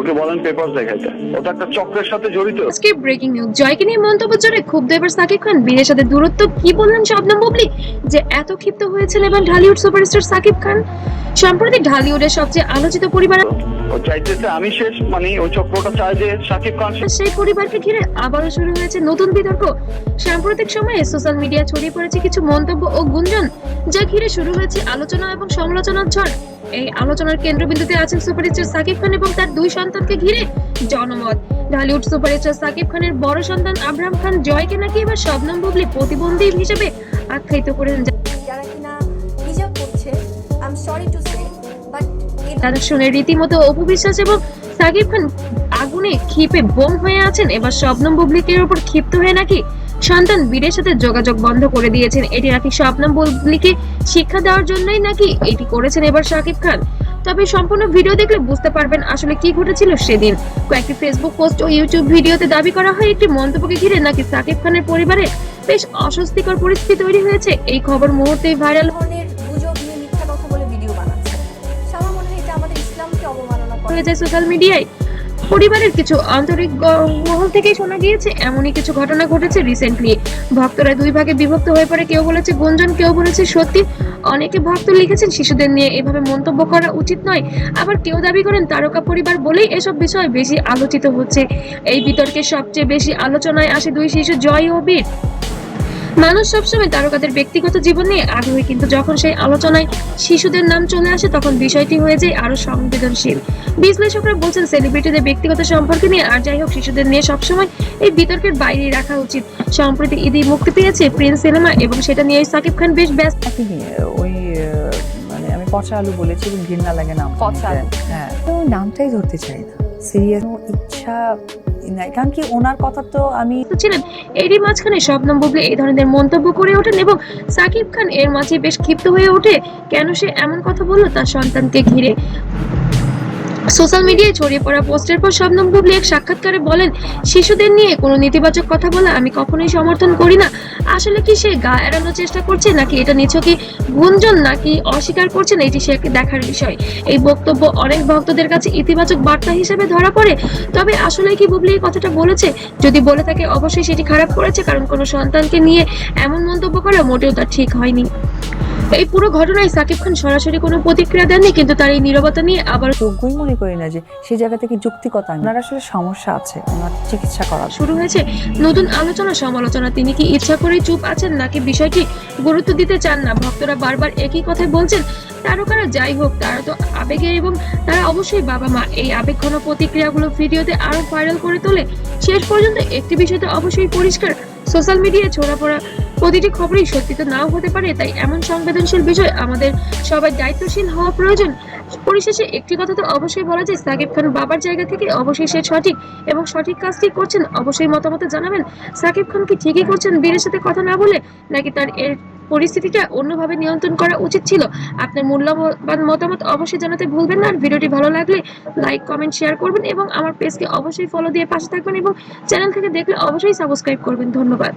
ওকে বলেন পেপার দেখাইতে, ওটা একটা চক্রের সাথে জড়িত। আজকে ব্রেকিং নিউজ, জয়কে নিয়ে মন্তব্য জোরে ক্ষুব্ধ এবার সাকিব খান। বীরের সাথে দূরত্ব কি বললেন শবনম বুবলি যে এত ক্ষিপ্ত হয়েছেন এবার ঢালিউড সুপারস্টার সাকিব খান। সম্প্রতি ঢালিউডের সবচেয়ে আলোচিত পরিবার ও চাইতেছে আমি শেষ, মানে ওই চক্রটা চায় যে শাকিব খান শেষ। সেই পরিবারকে ঘিরে আবারও শুরু হয়েছে নতুন বিতর্ক। সাম্প্রতিক সময়ে সোশ্যাল মিডিয়া ছড়িয়ে পড়েছে কিছু মন্তব্য ও গুঞ্জন, যা ঘিরে শুরু হয়েছে আলোচনা এবং সমালোচনার ঝড়। এই আলোচনার কেন্দ্রবিন্দুতে আছেন সুপারস্টার সাকিব খান এবং তার দুই সন্তানকে ঘিরে জনমত। ঢালিউড সুপারস্টার সাকিব খানের বড় সন্তান আব্রাহাম খান জয়কে নাকি এবার শবনম বুবলি প্রতিবন্ধী হিসেবে আখ্যায়িত করেন, যারা কিনা হিজাব করছে। I am sorry to say, but তারা শুনে রীতিমতো অপবিশ্বাস এবং সাকিব খান আগুনে ক্ষিপে বোম হয়ে আছেন। এবার শবনম বুবলিকের উপর ক্ষিপ্ত হয়ে নাকি সন্তান বীরের সাথে যোগাযোগ বন্ধ করে দিয়েছেন। এটি নাকি শবনম বুবলিকে শিক্ষা দেওয়ার জন্যই নাকি এটি করেছেন এবার সাকিব খান। তবে সম্পূর্ণ ভিডিও দেখলে বুঝতে পারবেন আসলে কি ঘটেছিল সেদিন। কয়েকটি ফেসবুক পোস্ট ও ইউটিউব ভিডিওতে দাবি করা হয় একটি মন্তব্যকে ঘিরে নাকি সাকিব খানের পরিবারে বেশ অস্বস্তিকর পরিস্থিতি তৈরি হয়েছে। এই খবর মুহূর্তেই ভাইরাল ধরনের গুজব নিয়ে মিথ্যা কথা বলে ভিডিও বানাচ্ছে। আমার মনে হয় এটা আমাদের ইসলামকে অবমাননা করে। হয়ে যায় সোশ্যাল মিডিয়ায়। পরিবারের কিছু আন্তরিক মহল থেকেই শোনা গিয়েছে এমনই কিছু ঘটনা ঘটেছে রিসেন্টলি। ভক্তরা দুই ভাগে বিভক্ত হয়ে পড়ে, কেউ বলেছে গুঞ্জন, কেউ বলেছে সত্যি। অনেকে ভক্ত লিখেছেন শিশুদের নিয়ে এভাবে মন্তব্য করা উচিত নয়, আবার কেউ দাবি করেন তারকা পরিবার বলেই এসব বিষয় বেশি আলোচিত হচ্ছে। এই বিতর্কে সবচেয়ে বেশি আলোচনায় আসে দুই শিশু জয় ও বীর। মানুষ সবসময় তারকাদের ব্যক্তিগত জীবন নিয়ে আগ্রহী, কিন্তু যখন সেই আলোচনায় শিশুদের নাম চলে আসে তখন বিষয়টি হয়ে যায় আরো সংবেদনশীল। বিশ্লেষকরা বলছেন সেলিব্রিটিদের ব্যক্তিগত সম্পর্কে নিয়ে আর যাই হোক শিশুদের নিয়ে সবসময় এই বিতর্কের বাইরে রাখা উচিত। সম্প্রতি ঈদে মুক্তি পেয়েছে প্রিন্স সিনেমা এবং সেটা নিয়ে সাকিব খান বেশ ব্যস্ত। ওই মানে আমি পচা আলু বলেছি এবং ঘৃণা লাগে নাম পচা আলু। হ্যাঁ, তো নামটাই ধরতে চাই না, সিরিয়াস ইচ্ছা নাই, কারণ কি ওনার কথা তো আমি ছিলেন। এরই মাঝখানে শবনম বুবলি এই ধরনের মন্তব্য করে ওঠেন এবং সাকিব খান এর মাঝে বেশ ক্ষিপ্ত হয়ে ওঠে। কেন সে এমন কথা বলল তার সন্তানকে ঘিরে। সোশ্যাল মিডিয়ায় ছড়িয়ে পড়া পোস্টের পর শবনম বুবলি এক সাক্ষাৎকারে বলেন, শিশুদের নিয়ে কোনো নেতিবাচক কথা বলা আমি কখনোই সমর্থন করি না। আসলে কি সে গা এড়ানোর চেষ্টা করছে নাকি এটা নিছকই গুঞ্জন নাকি অস্বীকার করছেন, এটি সে দেখার বিষয়। এই বক্তব্য অনেক ভক্তদের কাছে ইতিবাচক বার্তা হিসেবে ধরা পড়ে। তবে আসলে কি বুবলি এই কথাটা বলেছে? যদি বলে থাকে অবশ্যই সেটি খারাপ করেছে, কারণ কোনো সন্তানকে নিয়ে এমন মন্তব্য করা মোটেও তার ঠিক হয়নি। এই পুরো ঘটনায় সাকিব খান সরাসরি কোনো প্রতিক্রিয়া দেননি, কিন্তু তার এই নীরবতা নিয়ে আবার যোগ্যই মনে করি না যে সেই জায়গা থেকে যুক্তিকতা। ওনার আসলে সমস্যা আছে, ওনার চিকিৎসা করা শুরু হয়েছে নতুন আলোচনা সমালোচনা। তিনি কি ইচ্ছা করেই চুপ আছেন নাকি বিষয়টি গুরুত্ব দিতে চান না? ভক্তরা বারবার একই কথাই বলছেন, তারকারা যাই হোক তারা তো আবেগের এবং তারা অবশ্যই বাবা মা। এই আবেগঘন প্রতিক্রিয়াগুলো ভিডিওতে আরো ভাইরাল করে তোলে। শেষ পর্যন্ত একটি বিষয় তো অবশ্যই পরিষ্কার, সোশ্যাল মিডিয়ায় ছড়া পড়া প্রতিটি খবরই সত্যি তো নাও হতে পারে। তাই এমন সংবেদনশীল বিষয় আমাদের সবাই দায়িত্বশীল হওয়া প্রয়োজন। পরিশেষে একটি কথা তো অবশ্যই বলা যায়, সাকিব খান বাবার জায়গা থেকে অবশ্যই সে সঠিক এবং সঠিক কাজটি করছেন। অবশ্যই মতামত জানাবেন সাকিব খান কি ঠিকই করছেন বীরের সাথে কথা না বলে, নাকি তার এর পরিস্থিতিটা অন্যভাবে নিয়ন্ত্রণ করা উচিত ছিল। আপনার মূল্যবান মতামত অবশ্যই জানাতে ভুলবেন না। আর ভিডিওটি ভালো লাগলে লাইক কমেন্ট শেয়ার করবেন এবং আমার পেজকে অবশ্যই ফলো দিয়ে পাশে থাকবেন এবং চ্যানেল থেকে দেখলে অবশ্যই সাবস্ক্রাইব করবেন। ধন্যবাদ।